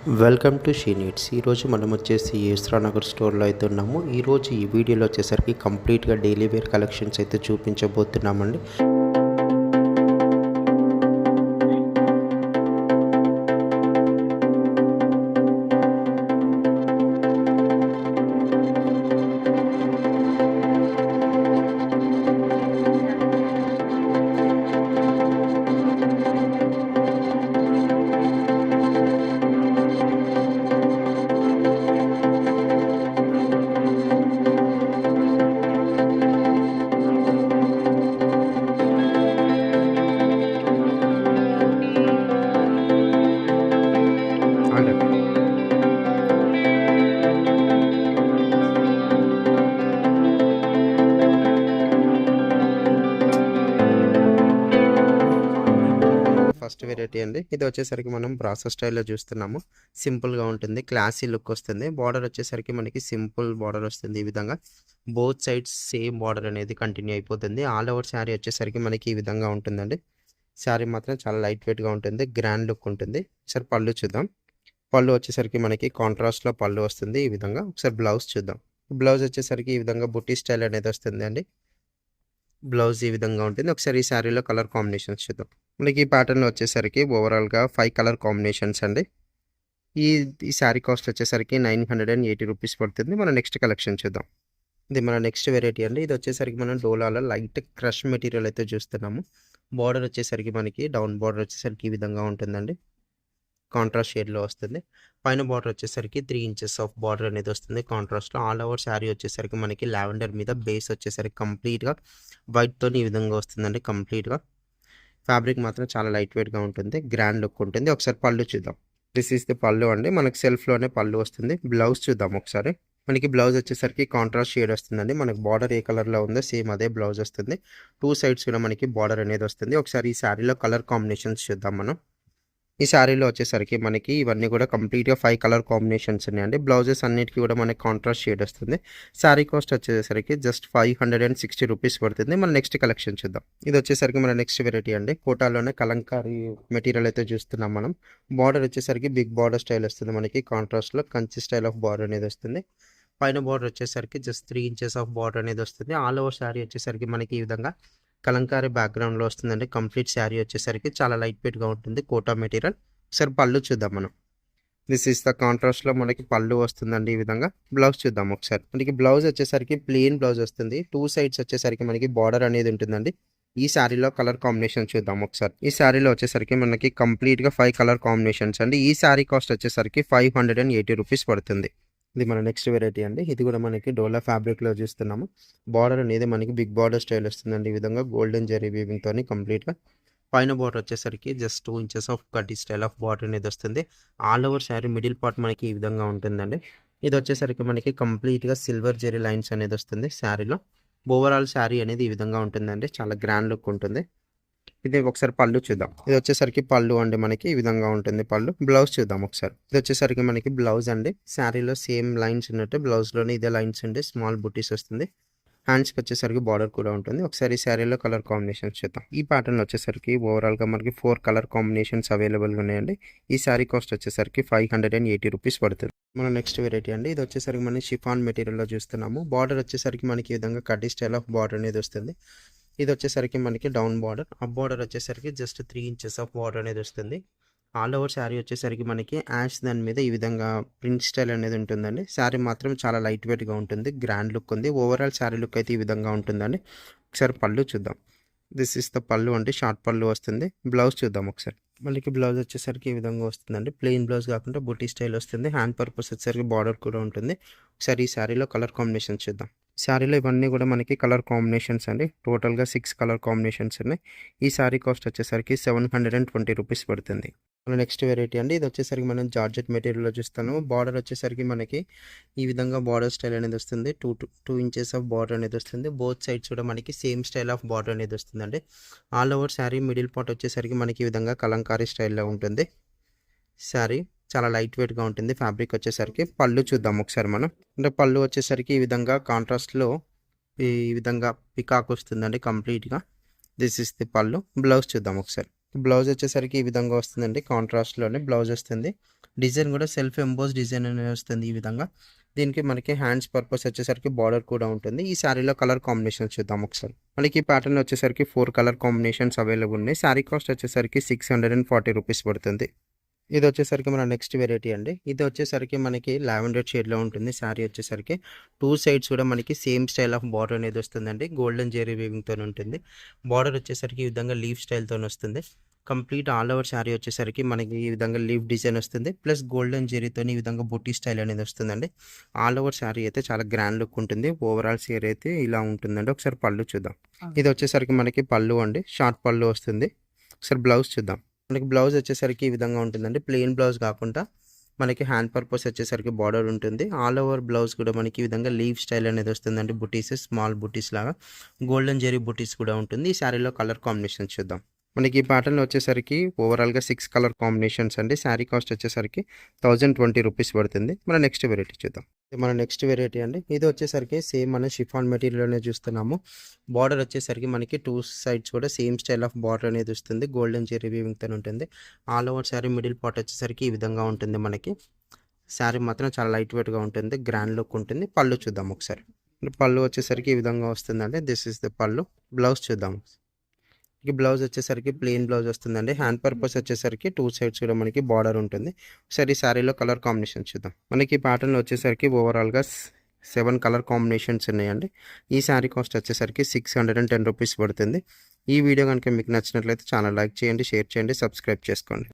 Welcome to she needs. ఈరోజు మనం వచ్చేసి యశ్రా నగర్ స్టోర్లో అయితే ఉన్నాము. ఈరోజు ఈ వీడియోలో వచ్చేసరికి కంప్లీట్గా డైలీ వేర్ కలెక్షన్స్ అయితే చూపించబోతున్నామండి. ఫస్ట్ వెరైటీ అండి. ఇది వచ్చేసరికి మనం బ్రాసో స్టైల్లో చూస్తున్నాము. సింపుల్గా ఉంటుంది, క్లాసీ లుక్ వస్తుంది. బార్డర్ వచ్చేసరికి మనకి సింపుల్ బార్డర్ వస్తుంది. ఈ విధంగా బోత్ సైడ్స్ సేమ్ బార్డర్ అనేది కంటిన్యూ అయిపోతుంది. ఆల్ ఓవర్ శారీ వచ్చేసరికి మనకి ఈ విధంగా ఉంటుందండి. శారీ మాత్రం చాలా లైట్ వెయిట్గా ఉంటుంది, గ్రాండ్ లుక్ ఉంటుంది. ఒకసారి పళ్ళు చూద్దాం. పళ్ళు వచ్చేసరికి మనకి కాంట్రాస్ట్లో పళ్ళు వస్తుంది. ఈ విధంగా ఒకసారి బ్లౌజ్ చూద్దాం. బ్లౌజ్ వచ్చేసరికి ఈ విధంగా బుట్టి స్టైల్ అనేది వస్తుంది అండి. బ్లౌజ్ ఈ విధంగా ఉంటుంది. ఒకసారి ఈ శారీలో కలర్ కాంబినేషన్స్ చూద్దాం. మనకి ఈ ప్యాటర్న్లో వచ్చేసరికి ఓవరాల్గా 5 కలర్ కాంబినేషన్స్ అండి. ఈ ఈ శారీ కాస్ట్ వచ్చేసరికి 980 రూపీస్ పడుతుంది. మన నెక్స్ట్ కలెక్షన్ చూద్దాం. ఇది మన నెక్స్ట్ వెరైటీ అండి. ఇది వచ్చేసరికి మనం డోలాలో లైట్ క్రష్ మెటీరియల్ అయితే చూస్తున్నాము. బార్డర్ వచ్చేసరికి మనకి డౌన్ బార్డర్ వచ్చేసరికి ఈ విధంగా ఉంటుందండి. కాంట్రాస్ట్ షేడ్లో వస్తుంది. పైన బార్డర్ వచ్చేసరికి 3 ఇంచెస్ ఆఫ్ బార్డర్ అనేది వస్తుంది కాంట్రాస్ట్లో. ఆల్ ఓవర్ శారీ వచ్చేసరికి మనకి లావెండర్ మీద బేస్ వచ్చేసరికి కంప్లీట్గా వైట్తో ఈ విధంగా వస్తుందండి. కంప్లీట్గా ఫ్యాబ్రిక్ మాత్రం చాలా లైట్ వెయిట్గా ఉంటుంది, గ్రాండ్ లుక్ ఉంటుంది. ఒకసారి పళ్ళు చూద్దాం. దిస్ ఈస్ ది పళ్ళు అండి. మనకి సెల్ఫ్లోనే పళ్ళు వస్తుంది. బ్లౌజ్ చూద్దాం ఒకసారి. మనకి బ్లౌజ్ వచ్చేసరికి కాంట్రాస్ట్ షేడ్ వస్తుందండి. మనకి బార్డర్ ఏ కలర్లో ఉందో సేమ్ అదే బ్లౌజ్ వస్తుంది. 2 సైడ్స్ కూడా మనకి బార్డర్ అనేది వస్తుంది. ఒకసారి ఈ శారీలో కలర్ కాంబినేషన్స్ చూద్దాం మనం. ఈ శారీలో వచ్చేసరికి మనకి ఇవన్నీ కూడా కంప్లీట్గా 5 కలర్ కాంబినేషన్స్ ఉన్నాయండి. బ్లౌజెస్ అన్నిటికీ కూడా మనకి కాంట్రాస్ట్ షేడ్ వస్తుంది. శారీ కాస్ట్ వచ్చేసరికి జస్ట్ 560 రూపీస్ పడుతుంది. మన నెక్స్ట్ కలెక్షన్ చూద్దాం. ఇది వచ్చేసరికి మన నెక్స్ట్ వెరైటీ అండి. కోటాలోనే కలంకారీ మెటీరియల్ అయితే చూస్తున్నాం మనం. బార్డర్ వచ్చేసరికి బిగ్ బార్డర్ స్టైల్ వస్తుంది మనకి. కాంట్రాస్ట్లో కంచి స్టైల్ ఆఫ్ బార్డర్ అనేది వస్తుంది. పైన బార్డర్ వచ్చేసరికి జస్ట్ 3 ఇంచెస్ ఆఫ్ బార్డర్ అనేది వస్తుంది. ఆల్ ఓవర్ శారీ వచ్చేసరికి మనకి ఈ విధంగా కలంకారీ బ్యాక్గ్రౌండ్లో వస్తుందండి. కంప్లీట్ శారీ వచ్చేసరికి చాలా లైట్ వెయిట్గా ఉంటుంది, కోటా మెటీరియల్. ఒకసారి పళ్ళు చూద్దాం మనం. దిస్ ఈస్ ద కాంట్రాస్ట్లో మనకి పళ్ళు వస్తుందండి. ఈ విధంగా బ్లౌజ్ చూద్దాం ఒకసారి. మనకి బ్లౌజ్ వచ్చేసరికి ప్లెయిన్ బ్లౌజ్ వస్తుంది. 2 సైడ్స్ వచ్చేసరికి మనకి బార్డర్ అనేది ఉంటుందండి. ఈ శారీలో కలర్ కాంబినేషన్ చూద్దాం ఒకసారి. ఈ శారీలో వచ్చేసరికి మనకి కంప్లీట్గా 5 కలర్ కాంబినేషన్స్ అండి. ఈ శారీ కాస్ట్ వచ్చేసరికి 580 రూపీస్ పడుతుంది. ఇది మన నెక్స్ట్ వెరైటీ అండి. ఇది కూడా మనకి డోలా ఫ్యాబ్రిక్లో చూస్తున్నాము. బార్డర్ అనేది మనకి బిగ్ బార్డర్ స్టైల్ వస్తుందండి. ఈ విధంగా గోల్డెన్ జెరీ వీవింగ్తో కంప్లీట్గా. పైన బార్డర్ వచ్చేసరికి జస్ట్ 2 ఇంచెస్ ఆఫ్ కడ్డీ స్టైల్ ఆఫ్ బార్డర్ అనేది వస్తుంది. All over sari middle part మనకి ఈ విధంగా ఉంటుందండి. ఇది వచ్చేసరికి మనకి కంప్లీట్గా సిల్వర్ జెరీ లైన్స్ అనేది వస్తుంది శారీలో. ఓవరాల్ శారీ అనేది ఈ విధంగా ఉంటుందండి. చాలా గ్రాండ్ లుక్ ఉంటుంది. ఇది ఒకసారి పళ్ళు చూద్దాం. ఇది వచ్చేసరికి పళ్ళు అండి. మనకి ఈ విధంగా ఉంటుంది పళ్ళు. బ్లౌజ్ చూద్దాం ఒకసారి. ఇది వచ్చేసరికి మనకి బ్లౌజ్ అండి. శారీలో సేమ్ లైన్స్ ఉన్నట్టు బ్లౌజ్లోనే ఇదే లైన్స్ ఉంటే స్మాల్ బుటీస్ వస్తుంది. హ్యాండ్స్కి వచ్చేసరికి బార్డర్ కూడా ఉంటుంది. ఒకసారి శారీలో కలర్ కాంబినేషన్స్ చూద్దాం. ఈ ప్యాటర్న్ వచ్చేసరికి ఓవరాల్గా మనకి 4 కలర్ కాంబినేషన్స్ అవైలబుల్గా ఉన్నాయండి. ఈ శారీ కాస్ట్ వచ్చేసరికి 580 రూపీస్ పడుతుంది. మన నెక్స్ట్ వెరైటీ అండి. ఇది వచ్చేసరికి మనం షిఫాన్ మెటీరియల్లో చూస్తున్నాము. బార్డర్ వచ్చేసరికి మనకి ఈ విధంగా కడ్డీ స్టైల్ ఆఫ్ బార్డర్ అనేది వస్తుంది. ఇది వచ్చేసరికి మనకి డౌన్ బార్డర్. అప్ బార్డర్ వచ్చేసరికి జస్ట్ 3 ఇంచెస్ ఆఫ్ బార్డర్ అనేది వస్తుంది. ఆల్ ఓవర్ శారీ వచ్చేసరికి మనకి యాష్ దాని మీద ఈ విధంగా ప్రింట్ స్టైల్ అనేది ఉంటుందండి. శారీ మాత్రం చాలా లైట్ వెయిట్గా ఉంటుంది, గ్రాండ్ లుక్ ఉంది. ఓవరాల్ శారీ లుక్ అయితే ఈ విధంగా ఉంటుందండి. ఒకసారి పళ్ళు చూద్దాం. దిస్ ఇస్ ద పళ్ళు అంటే షార్ట్ పళ్ళు వస్తుంది. బ్లౌజ్ చూద్దాం ఒకసారి. మనకి బ్లౌజ్ వచ్చేసరికి ఈ విధంగా వస్తుందండి. ప్లెయిన్ బ్లౌజ్ కాకుండా బుటీ స్టైల్ వస్తుంది. హ్యాండ్ పర్పస్ వచ్చేసరికి బార్డర్ కూడా ఉంటుంది. ఒకసారి ఈ శారీలో కలర్ కాంబినేషన్ చూద్దాం. శారీలో ఇవన్నీ కూడా మనకి కలర్ కాంబినేషన్స్ అండి. టోటల్గా 6 కలర్ కాంబినేషన్స్ ఉన్నాయి. ఈ శారీ కాస్ట్ వచ్చేసరికి 720 రూపీస్ పడుతుంది. మన నెక్స్ట్ వెరైటీ అండి. ఇది వచ్చేసరికి మనం జార్జెట్ మెటీరియల్లో చూస్తాను. బార్డర్ వచ్చేసరికి మనకి ఈ విధంగా బార్డర్ స్టైల్ అనేది వస్తుంది. 2 ఇంచెస్ ఆఫ్ బార్డర్ అనేది వస్తుంది. బోత్ సైడ్స్ కూడా మనకి సేమ్ స్టైల్ ఆఫ్ బార్డర్ అనేది వస్తుందండి. All over sari middle part వచ్చేసరికి మనకి ఈ విధంగా కలంకారీ స్టైల్లో ఉంటుంది. శారీ చాలా లైట్ వెయిట్గా ఉంటుంది. ఫ్యాబ్రిక్ వచ్చేసరికి పళ్ళు చూద్దాం ఒకసారి మనం. అంటే పళ్ళు వచ్చేసరికి ఈ విధంగా కాంట్రాస్ట్లో ఈ విధంగా పికాక్ వస్తుందండి కంప్లీట్గా. దిస్ ఇస్ ది పళ్ళు. బ్లౌజ్ చూద్దాం ఒకసారి. బ్లౌజ్ వచ్చేసరికి ఈ విధంగా వస్తుందండి. కాంట్రాస్ట్లోనే బ్లౌజ్ వస్తుంది. డిజైన్ కూడా సెల్ఫ్ ఎంబోస్ డిజైన్ అనేది వస్తుంది ఈ విధంగా. దీనికి మనకి హ్యాండ్స్ పర్పస్ వచ్చేసరికి బార్డర్ కూడా ఉంటుంది. ఈ శారీలో కలర్ కాంబినేషన్స్ చూద్దాం ఒకసారి. మనకి ఈ ప్యాటర్న్ వచ్చేసరికి 4 కలర్ కాంబినేషన్స్ అవైలబుల్ ఉన్నాయి. శారీ కాస్ట్ వచ్చేసరికి 640 రూపీస్ పడుతుంది. ఇది వచ్చేసరికి మన నెక్స్ట్ వెరైటీ అండి. ఇది వచ్చేసరికి మనకి లావెండర్ షేడ్లో ఉంటుంది. శారీ వచ్చేసరికి 2 సైడ్స్ కూడా మనకి సేమ్ స్టైల్ ఆఫ్ బార్డర్ అనేది వస్తుందండి. గోల్డెన్ జెరీ వీవింగ్తో ఉంటుంది. బార్డర్ వచ్చేసరికి ఈ విధంగా లీఫ్ స్టైల్తో వస్తుంది. కంప్లీట్ ఆల్ ఓవర్ శారీ వచ్చేసరికి మనకి ఈ విధంగా లీఫ్ డిజైన్ వస్తుంది. ప్లస్ గోల్డెన్ జెరీతో ఈ విధంగా బుట్టి స్టైల్ అనేది వస్తుందండి. ఆల్ ఓవర్ శారీ అయితే చాలా గ్రాండ్ లుక్ ఉంటుంది. ఓవరాల్ శారీ అయితే ఇలా ఉంటుందండి. ఒకసారి పళ్ళు చూద్దాం. ఇది వచ్చేసరికి మనకి పళ్ళు అండి. షార్ట్ పళ్ళు వస్తుంది. ఒకసారి బ్లౌజ్ చూద్దాం. మనకి బ్లౌజ్ వచ్చేసరికి ఈ విధంగా ఉంటుందండి. ప్లెయిన్ బ్లౌజ్ కాకుండా మనకి హ్యాండ్ పర్పస్ వచ్చేసరికి బార్డర్ ఉంటుంది. ఆల్ ఓవర్ బ్లౌజ్ కూడా మనకి ఈ విధంగా లీవ్ స్టైల్ అనేది వస్తుందండి. బుటీస్ స్మాల్ బుటీస్ లాగా గోల్డెన్ జెరీ బుటీస్ కూడా ఉంటుంది. ఈ శారీలో కలర్ కాంబినేషన్ చూద్దాం. మనకి ఈ ప్యాటర్న్లో వచ్చేసరికి ఓవరాల్గా 6 కలర్ కాంబినేషన్స్ అండి. శారీ కాస్ట్ వచ్చేసరికి 1020 రూపీస్ పడుతుంది. మన నెక్స్ట్ వెరైటీ చూద్దాం. మన నెక్స్ట్ వెరైటీ అండి. ఇది వచ్చేసరికి సేమ్ మన షిఫాన్ మెటీరియల్నే చూస్తున్నాము. బార్డర్ వచ్చేసరికి మనకి 2 సైడ్స్ కూడా సేమ్ స్టైల్ ఆఫ్ బార్డర్ అనేది వస్తుంది. గోల్డెన్ జెరీ వీవింగ్తో ఉంటుంది. All over sari middle part వచ్చేసరికి ఈ విధంగా ఉంటుంది. మనకి శారీ మాత్రం చాలా లైట్ వెయిట్గా ఉంటుంది. గ్రాండ్ లుక్ ఉంటుంది. పళ్ళు చూద్దాం ఒకసారి. పళ్ళు వచ్చేసరికి ఈ విధంగా వస్తుందండి. దిస్ ఇస్ ద పళ్ళు. బ్లౌజ్ చూద్దాం. ఈ బ్లౌజ్ వచ్చేసరికి ప్లెయిన్ బ్లౌజ్ వస్తుందండి. హ్యాండ్ పర్పస్ వచ్చేసరికి 2 సైడ్స్ కూడా మనకి బార్డర్ ఉంటుంది. సరే ఈ శారీలో కలర్ కాంబినేషన్ చూద్దాం. మనకి ప్యాటర్న్ వచ్చేసరికి ఓవరాల్గా 7 కలర్ కాంబినేషన్స్ ఉన్నాయండి. ఈ శారీ కాస్ట్ వచ్చేసరికి 610 రూపీస్ పడుతుంది. ఈ వీడియో కనుక మీకు నచ్చినట్లయితే ఛానల్ లైక్ చేయండి, షేర్ చేయండి, సబ్స్క్రైబ్ చేసుకోండి.